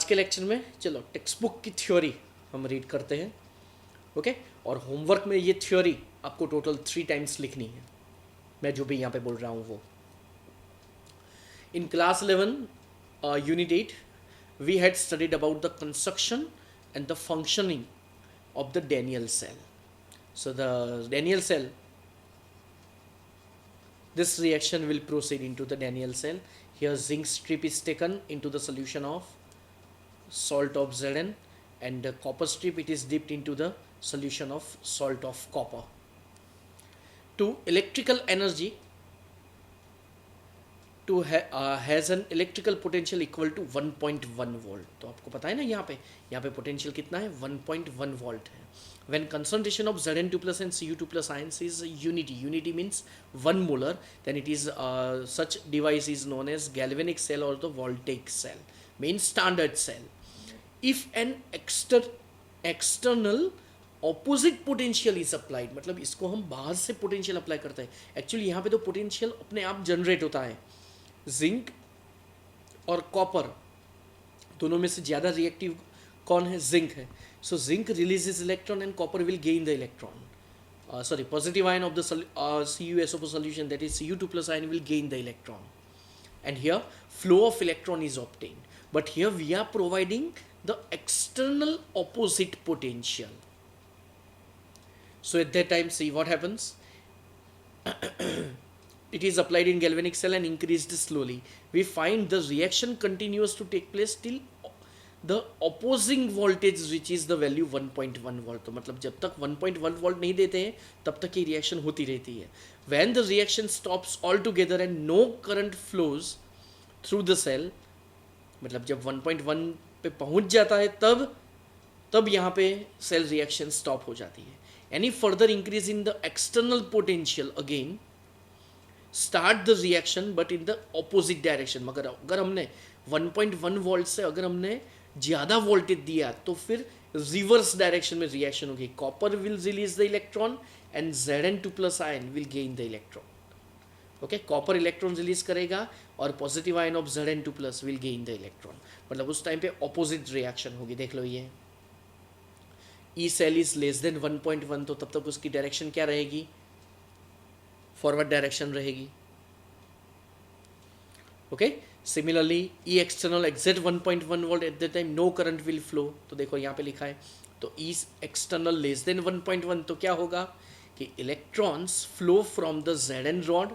के लेक्चर में चलो टेक्स्ट बुक की थ्योरी हम रीड करते हैं, ओके। और होमवर्क में ये थ्योरी आपको टोटल 3 टाइम्स लिखनी है, मैं जो भी यहाँ पे बोल रहा हूँ वो। In class 11 unit 8 we had studied about the construction and the functioning of the Daniell cell. So the Daniell cell, this reaction will proceed into the Daniell cell. Here zinc strip is taken into the solution of salt of Zn, and the copper strip, it is dipped into the solution of salt of copper. To electrical energy to has an electrical potential equal to 1.1 volt. तो आपको पता है ना यहाँ पे potential कितना है, 1.1 volt है. When concentration of Zn2 plus and Cu2 plus ions is unity means 1 molar, then it is such device is known as galvanic cell or the voltaic cell, means standard cell. If an external opposite potential is applied, मतलब इसको हम बाहर से potential apply करते हैं. Actually यहाँ पे तो पोटेंशियल अपने आप जनरेट होता है. जिंक और कॉपर दोनों में से ज़्यादा रिएक्टिव कौन है, जिंक है. So zinc releases electron and copper will gain the electron. Sorry, positive ion of the CuSO4 solution, that is Cu2 plus ion, will gain the electron, and here flow of electron is obtained. But here we are providing the external opposite potential. So at that time, see what happens. It is applied in galvanic cell and increased slowly. We find the reaction continues to take place till the opposing voltage reaches the value 1.1 volt. तो मतलब जब तक 1.1 volt नहीं देते हैं तब तक ये रिएक्शन होती रहती है. When the reaction stops altogether and no current flows through the cell, मतलब जब 1.1 पे पहुंच जाता है तब यहाँ पे सेल रिएक्शन स्टॉप हो जाती है. Any further increase in the external potential again start the reaction but in the opposite direction. मगर अगर हमने 1.1 वोल्ट से अगर हमने ज़्यादा वोल्टेज दिया तो फिर रिवर्स डायरेक्शन में रिएक्शन होगी. Copper will release the electron and Zn2 plus ion will gain the electron. Okay, copper electron release करेगा और positive ion of Zn2 plus will gain the electron. मतलब उस टाइम पे ऑपोजिट रिएक्शन होगी. देख लो ये E cell is less than 1.1, तो तब तक उसकी डायरेक्शन क्या रहेगी, फॉरवर्ड डायरेक्शन रहेगी. Okay, similarly E external exact 1.1 volt, at the time no current will flow. तो देखो यहाँ पे लिखा है, तो ई एक्सटर्नल लेस देन 1.1, तो क्या होगा कि electrons flow from the Zn rod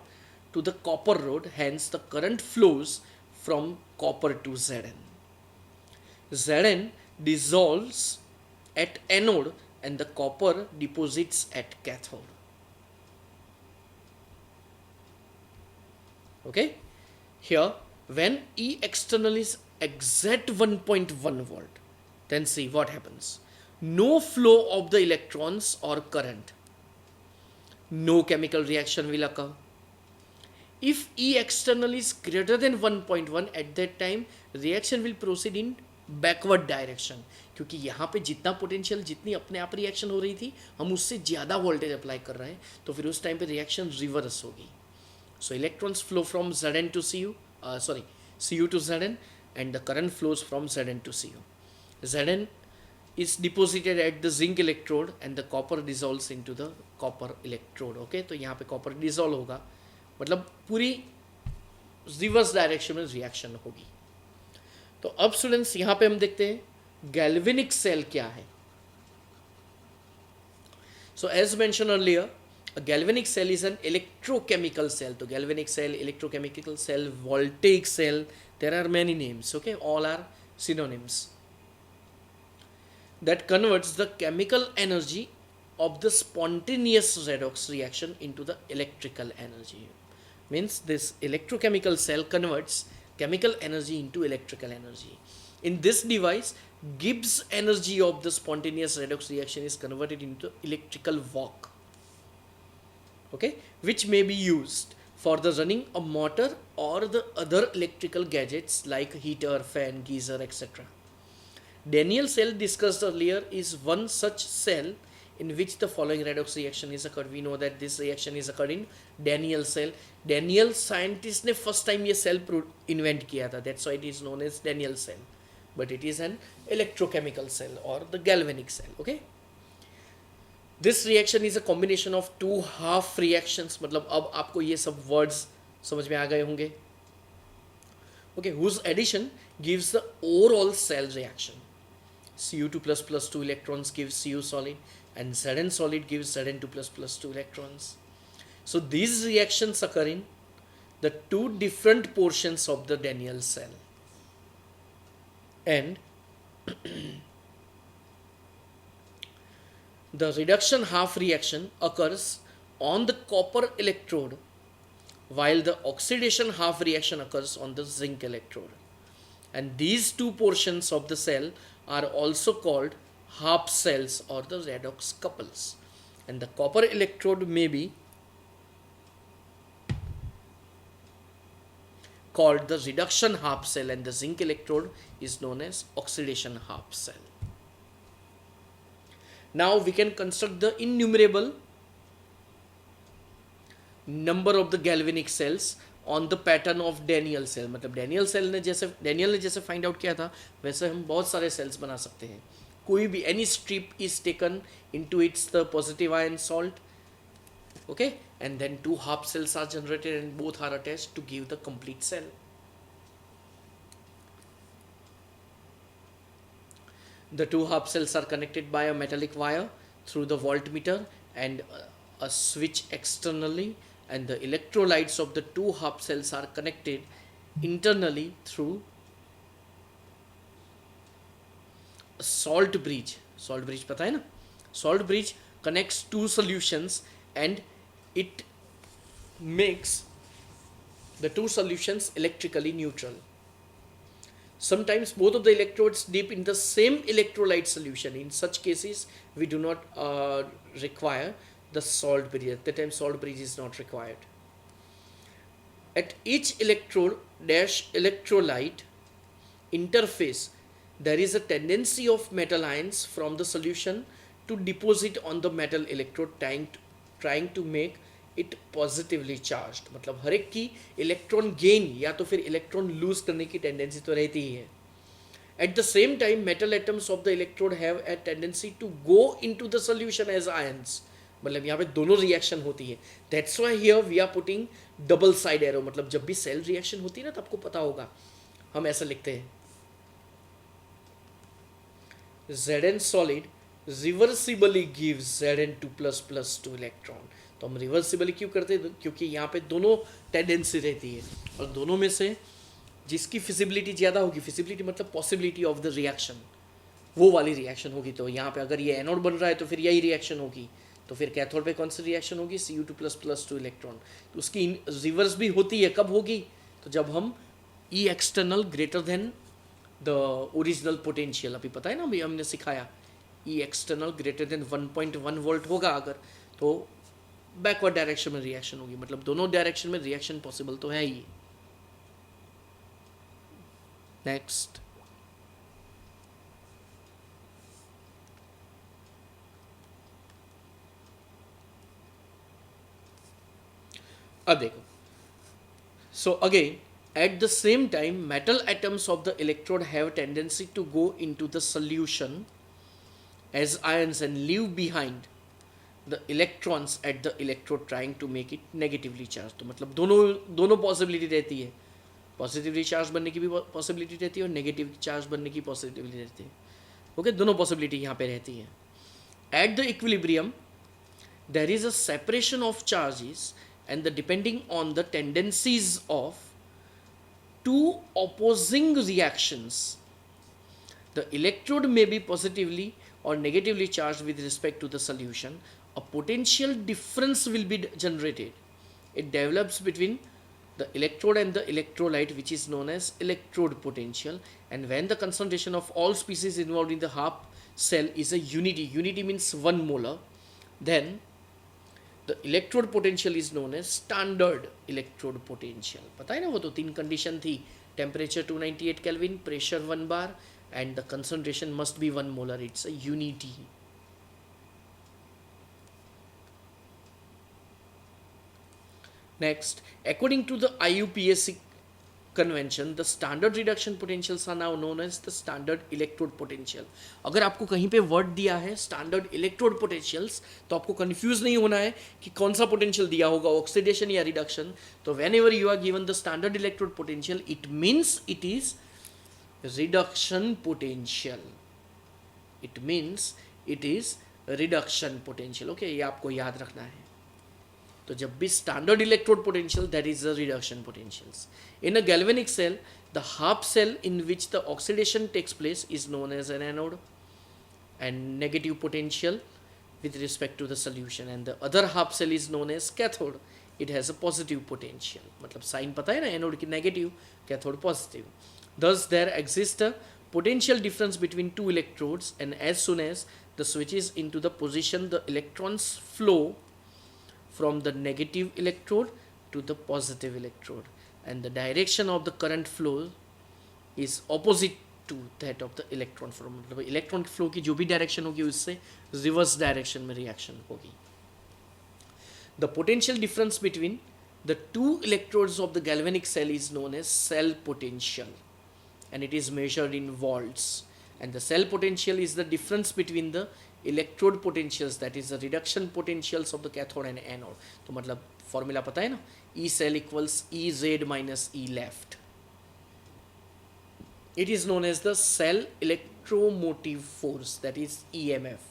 to the copper rod, hence the current flows from copper to Zn. Zn dissolves at anode and the copper deposits at cathode. Okay, here when E external is exact 1.1 volt, then see what happens. No flow of the electrons or current, no chemical reaction will occur. If E external is greater than 1.1, at that time reaction will proceed in backward direction, क्योंकि यहाँ पे जितना potential, जितनी अपने आप reaction हो रही थी, हम उससे ज़्यादा वोल्टेज अप्लाई कर रहे हैं, तो फिर उस टाइम पे रिएक्शन रिवर्स होगी. So electrons flow from Zn to Cu to Zn, and the current flows from Zn to Cu. Zn is deposited at the zinc electrode and the copper dissolves into the copper electrode. Okay, तो यहाँ पे copper dissolve होगा, मतलब पूरी reverse direction में reaction होगी. तो अब स्टूडेंट्स यहाँ पे हम देखते हैं गैल्वेनिक सेल क्या है. So as mention earlier, a galvanic cell is an electrochemical cell. तो galvanic cell, electrochemical cell, voltaic cell, there are many names. Okay, all are synonyms. That converts the chemical energy of the spontaneous redox reaction into the electrical energy. Means this electrochemical cell converts chemical energy into electrical energy. In this device, Gibbs energy of the spontaneous redox reaction is converted into electrical work, okay, which may be used for the running a motor or the other electrical gadgets like heater, fan, geyser, etc. Daniell cell discussed earlier is one such cell in which the following redox reaction is occurred. We know that this reaction is occurred in Daniell cell. Daniell scientist ने first time ये cell invent किया था, that's why it is known as Daniell cell. but it is an electrochemical cell or the galvanic cell. Okay, this reaction is a combination of two half reactions. मतलब अब आपको ये सब words समझ में आ गए होंगे. Okay, whose addition gives the overall cell reaction. Cu2 plus 2 electrons gives Cu solid, and Zn solid gives Zn2 plus 2 electrons. So these reactions occur in the two different portions of the Daniell cell. And the reduction half reaction occurs on the copper electrode, while the oxidation half reaction occurs on the zinc electrode. And these two portions of the cell are also called half cells or the redox couples. And the copper electrode may be called the reduction half cell, and the zinc electrode is known as oxidation half cell. Now we can construct the innumerable number of the galvanic cells on the pattern of Daniell cell. मतलब Daniell ने जैसे find out किया था, वैसे हम बहुत सारे sales बना सकते हैं. कोई भी any strip is taken into its the positive ion salt, okay, and then two half cells are generated and both are attached to give the complete cell. The two half cells are connected by a metallic wire through the voltmeter and a switch externally, and the electrolytes of the two half cells are connected internally through a salt bridge. Salt bridge पता है ना? Salt bridge connects two solutions and it makes the two solutions electrically neutral. Sometimes both of the electrodes dip in the same electrolyte solution. In such cases, we do not require the salt bridge. At the time, salt bridge is not required. At each electrode dash electrolyte interface, there is a tendency of metal ions from the solution to deposit on the metal electrode, trying to make it positively charged. मतलब हर एक की electron gain या तो फिर electron lose करने की tendency तो रहती ही है. At the same time metal atoms of the electrode have a tendency to go into the solution as ions. मतलब यहाँ पे दोनों रिएक्शन होती है. That's why here we are putting double side arrow. मतलब जब भी सेल रिएक्शन होती है ना तो आपको पता होगा हम ऐसा लिखते हैं Zn solid reversibly gives Zn2 plus 2 electron. तो हम रिवर्सिबली क्यों करते हैं? क्योंकि यहाँ पे दोनों टेंडेंसी रहती है और दोनों में से जिसकी फिजिबिलिटी ज़्यादा होगी, फिजिबिलिटी मतलब पॉसिबिलिटी ऑफ द रिएक्शन, वो वाली रिएक्शन होगी. तो यहाँ पे अगर ये एनोड बन रहा है तो फिर यही रिएक्शन होगी. तो फिर कैथोड पे कौन सी रिएक्शन होगी? Cu2 plus 2 electron. तो उसकी रिवर्स भी होती है. कब होगी? तो जब हम E external greater than the original potential, अभी पता है ना, अभी हमने सिखाया, E external greater than 1.1 volt होगा अगर, तो बैकवर्ड डायरेक्शन में रिएक्शन होगी. मतलब दोनों डायरेक्शन में रिएक्शन पॉसिबल तो है ही. नेक्स्ट, अब देखो. So again at the same time metal atoms of the electrode have tendency to go into the solution as ions and leave behind the electrons at the electrode trying to make it negatively charged. तो मतलब दोनों possibility रहती है. Positively charge बनने की भी possibility रहती है और नेगेटिव चार्ज बनने की पॉसिबिलिटी रहती है. ओके, दोनों पॉसिबिलिटी यहाँ पे रहती है. At the equilibrium there is a separation of charges and the depending on the tendencies of two opposing reactions, the electrode may be positively or negatively charged with respect to the solution. A potential difference will be generated. It develops between the electrode and the electrolyte, which is known as electrode potential. And when the concentration of all species involved in the half cell is a unity means 1 molar, then the electrode potential is known as standard electrode potential. पता है ना, वो तो 3 condition थी. Temperature 298 kelvin, pressure 1 bar and the concentration must be 1 molar. It's a unity. Next, according to the IUPAC convention, the standard reduction potentials are now known as the standard electrode potential. अगर आपको कहीं पे word दिया है standard electrode potentials, तो आपको confuse नहीं होना है कि कौन सा पोटेंशियल दिया होगा, ऑक्सीडेशन या रिडक्शन. तो whenever you are given the standard electrode potential, it means it is reduction potential. It means it is reduction potential. Okay, ये आपको याद रखना है. तो जब भी standard electrode potential, that is the reduction potentials. In a galvanic cell, the half cell in which the oxidation takes place is known as an anode and negative potential with respect to the solution, and the other half cell is known as cathode. It has a positive potential. मतलब sign पता है ना, anode की negative, cathode positive. Thus there exists a potential difference between two electrodes, and as soon as the switch is into the position, the electrons flow from the negative electrode to the positive electrode, and the direction of the current flow is opposite to that of the electron flow. मतलब electron flow की जो भी direction होगी उससे reverse direction में reaction होगी. The potential difference between the two electrodes of the galvanic cell is known as cell potential, and it is measured in volts. And the cell potential is the difference between the electrode potentials, that is the reduction potentials of the cathode and anode. तो मतलब formula पता है ना, E cell equals Ez minus E left. It is known as the cell electromotive force, that is EMF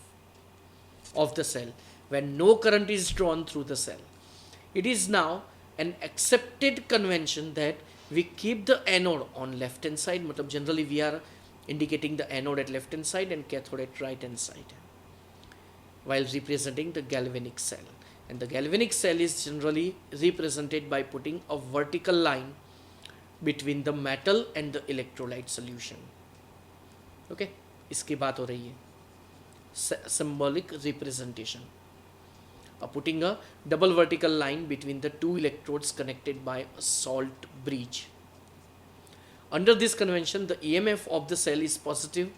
of the cell when no current is drawn through the cell. It is now an accepted convention that we keep the anode on left hand side. मतलब generally we are indicating the anode at left hand side and cathode at right hand side while representing the galvanic cell. And the galvanic cell is generally represented by putting a vertical line between the metal and the electrolyte solution. Okay, इसकी बात हो रही है, symbolic representation. Putting a double vertical line between the two electrodes connected by a salt bridge. Under this convention, the EMF of the cell is positive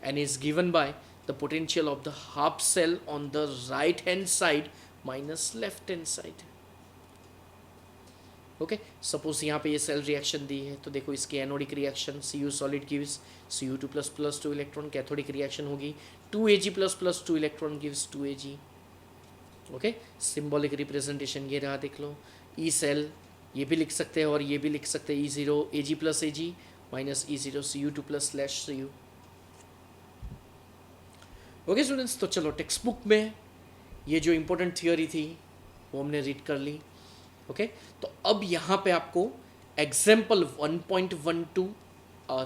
and is given by the potential of the half cell on the right hand side minus left hand side. Okay, suppose यहाँ पे ये cell reaction दी है, तो देखो इसकी anodic reaction Cu solid gives Cu2++ 2 electron. Cathodic reaction होगी 2Ag++ 2 electron gives 2Ag. Okay, symbolic representation ये रहा, देख लो. ई सेल ये भी लिख सकते हैं और ये भी लिख सकते हैं, E0 Ag+Ag minus E0 Cu2+/Cu. Okay students, तो चलो टेक्स्ट बुक में ये जो इम्पोर्टेंट थियोरी थी वो हमने रीड कर ली. ओके, तो अब यहाँ पे आपको एग्जाम्पल 1.12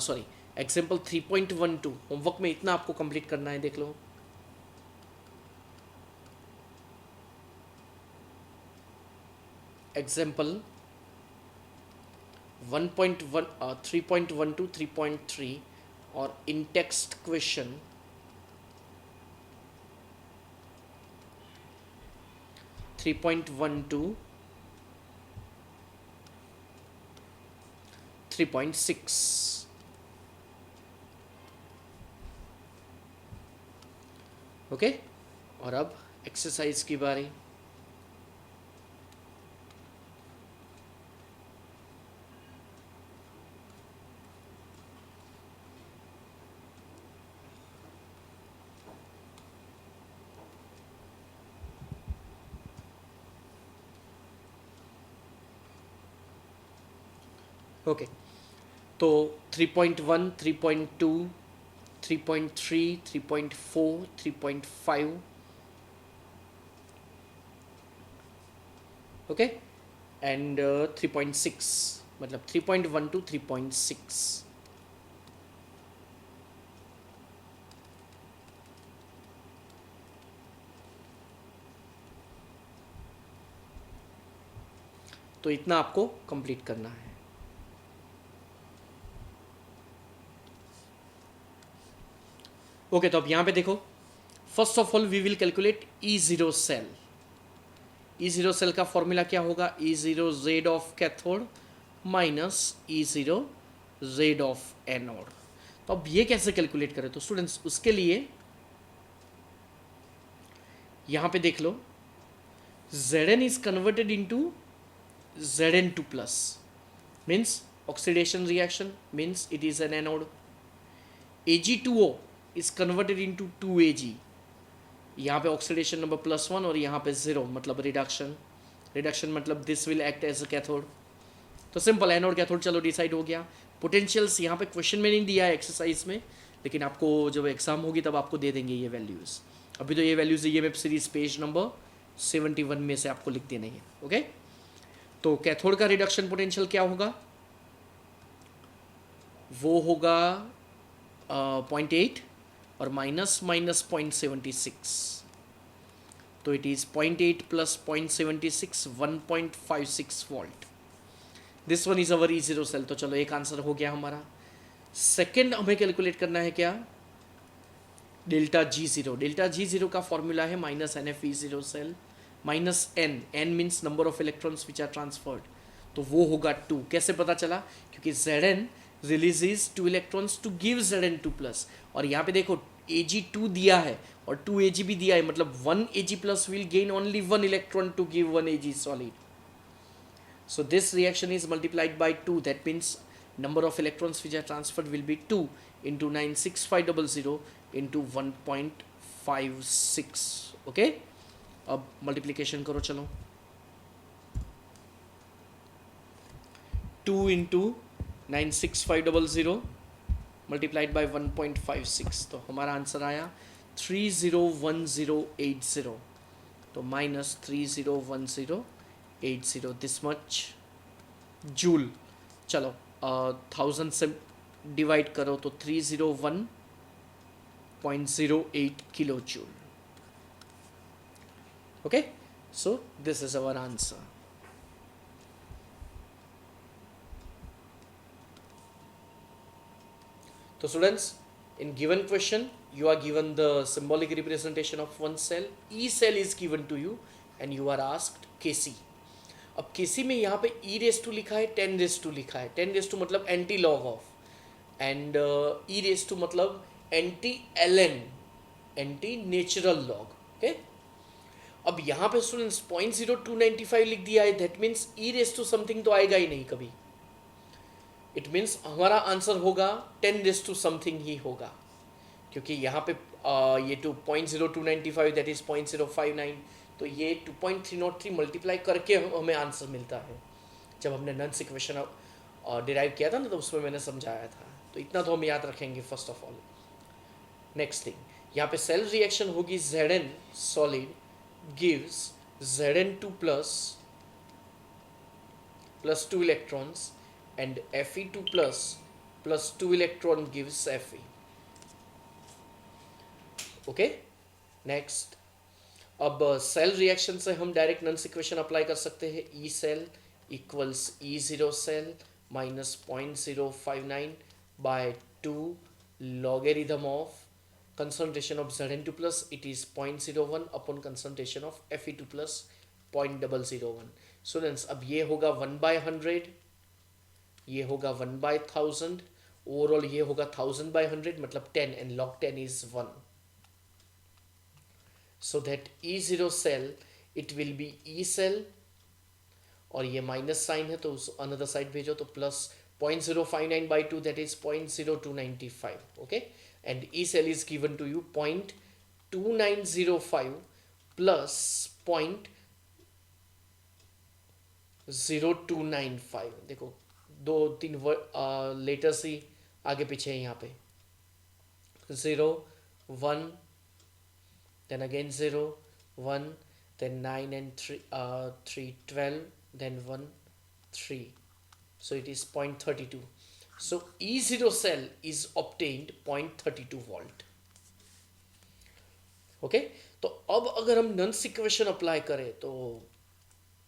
सॉरी एग्जाम्पल 3.12 होमवर्क में इतना आपको कंप्लीट करना है. देख लो, एग्जाम्पल 1.1 3.12 3.3 और इन टेक्स्ट क्वेश्चन 3.12 3.6. ओके, और अब एक्सरसाइज की बारी. ओके, तो 3.1 3.2 3.3 3.4 3.5 ओके एंड 3.6, मतलब 3.1 to 3.6. तो इतना आपको कंप्लीट करना है. ओके, तो अब यहाँ पे देखो, first of all we will calculate E0 cell. E0 cell का फॉर्मूला क्या होगा? E0 Z of cathode minus E0 Z of anode. तो अब ये कैसे कैलकुलेट करें? तो स्टूडेंट्स उसके लिए यहाँ पे देख लो, Zn is converted into Zn2 plus, means Oxidation reaction means it is an anode. Ag2O is converted into 2Ag. यहाँ पे ऑक्सीडेशन नंबर +1 और यहाँ पे 0 मतलब रिडक्शन. रिडक्शन मतलब this will act as a cathode. तो सिंपल एनोड कैथोड चलो decide हो गया. पोटेंशियल्स यहाँ पे क्वेश्चन में नहीं दिया है एक्सरसाइज में, लेकिन आपको जब एग्जाम होगी तब आपको दे देंगे ये वैल्यूज़. अभी तो ये values EMF series page number 71 में से आपको लिख देने हैं. ओके, तो कैथोड का रिडक्शन पोटेंशियल क्या होगा? वो होगा 0.8 और माइनस माइनस 0.76. तो it is 0.8 plus 0.76 1.56 volt. This one is our E0 cell. तो चलो एक आंसर हो गया हमारा. सेकेंड हमें कैलकुलेट करना है क्या? Delta G0. डेल्टा G0 का फॉर्मूला है minus NF E0 cell minus N. N means number of electrons which are transferred. तो वो होगा 2. कैसे पता चला? क्योंकि Zn releases 2 electrons to give Zn2 plus. और यहाँ पे देखो Ag2 दिया है और 2 Ag भी दिया है, मतलब 1 Ag plus will gain only 1 electron to give 1 Ag solid. So this reaction is multiplied by 2. That means number of electrons which are transferred will be 2 into 96500 into 1.56. Okay? अब multiplication करो चलो. 2 into 96500 multiplied by 1.56. तो हमारा answer आया 301080. तो minus 301080 this much joule. चलो 1000 से divide करो तो 301.08 kilo joule. Okay, so this is our answer. तो students, in given question you are given the symbolic representation of one cell. E cell is given to you and you are asked Kc. अब Kc में यहाँ पे e raise to लिखा है, 10 raise to लिखा है. 10 raise to मतलब anti log of, and e raise to मतलब anti ln, anti natural log. Okay, अब यहाँ पे स्टूडेंट्स 0.0295 लिख दिया है. That means e raise to something तो आएगा ही नहीं कभी. इट मीन्स हमारा आंसर होगा 10 रेस टू समथिंग ही होगा, क्योंकि यहाँ पे ये 2.0295 दैट इज 0.059. तो ये 2.303 मल्टीप्लाई करके हमें आंसर मिलता है. जब हमने नन्स इक्वेशन डिराइव किया था ना, तो उसमें मैंने समझाया था. तो इतना तो हम याद रखेंगे first of all. Next thing, यहाँ पे सेल रिएक्शन होगी Zn solid gives Zn2 plus 2 electrons and Fe2 plus 2 electron gives Fe. Okay, next. अब सेल रिएक्शन से हम डायरेक्ट नन्स इक्वेशन अप्लाई कर सकते हैं. E cell equals E0 cell minus 0.059 by 2 logarithm of concentration of Zn2 plus, it is 0.01 upon concentration of Fe2 plus 0.001. Students, अब ये होगा 1/100, ये होगा 1/1000, ओवरऑल ये होगा 1000/100 मतलब 10, and log 10 is 1. So that E0 cell it will be E cell, और ये माइनस साइन है तो उस अनदर साइड भेजो तो plus 0.059/2 that is 0.0295. Okay, and E cell is given to you 0.2905 plus 0.0295. देखो 2-3 लेटर्स ही आगे पीछे है यहाँ पे. 0 1 then again 0 1 then 9 and 3 12 then 1 3. So it is 0.32. So E0 cell is obtained 0.32 volt. Okay, तो अब अगर हम नन्स इक्वेशन अप्लाई करें तो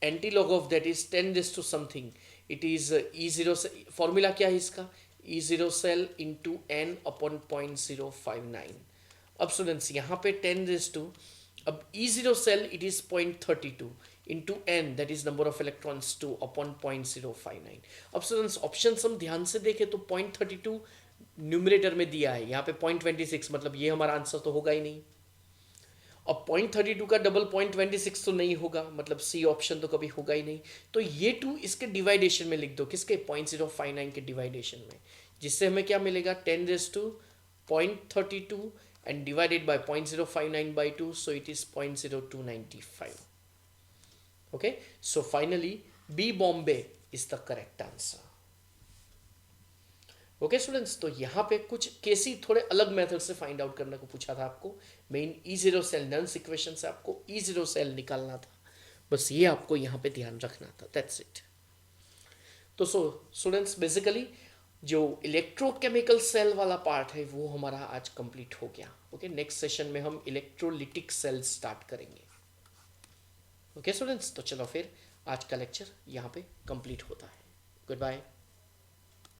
anti log of that is 10 raise to something. It is E0 से फॉर्मूला क्या है इसका? E0 cell into n upon 0.059. अब स्टूडेंट्स यहाँ पे 10 रेस टू, अब E0 cell it is 0.32 into n that is number of electrons 2 upon 0.059. अब students option हम ध्यान से देखें तो 0.32 न्यूमरेटर में दिया है, यहाँ पे 0.26 मतलब ये हमारा आंसर तो होगा ही नहीं. अब 0.32 का डबल 0.26 तो नहीं होगा, मतलब सी ऑप्शन तो कभी होगा ही नहीं। तो ये 2 इसके डिवाइडेशन में लिख दो, किसके 0.059 के डिवाइडेशन में, जिससे हमें क्या मिलेगा 10⁻².32 and divided by 0.059 by 2, so it is 0.0295. Okay, so finally B Bombay is the correct answer. Okay students, तो यहाँ पे कुछ केसी थोड़े अलग मेथड से फाइंड आउट करने को पूछा था आपको। Main E0 cell nulls equation से आपको E0 सेल निकालना था, बस ये आपको यहाँ पे ध्यान रखना था, दैट्स इट। तो सो स्टूडेंट्स बेसिकली जो इलेक्ट्रोकेमिकल सेल वाला पार्ट है वो हमारा आज कंप्लीट हो गया। ओके, नेक्स्ट सेशन में हम इलेक्ट्रोलिटिक सेल स्टार्ट करेंगे। ओके स्टूडेंट्स, तो चलो फिर आज का लेक्चर यहाँ पे कंप्लीट होता है। Good bye.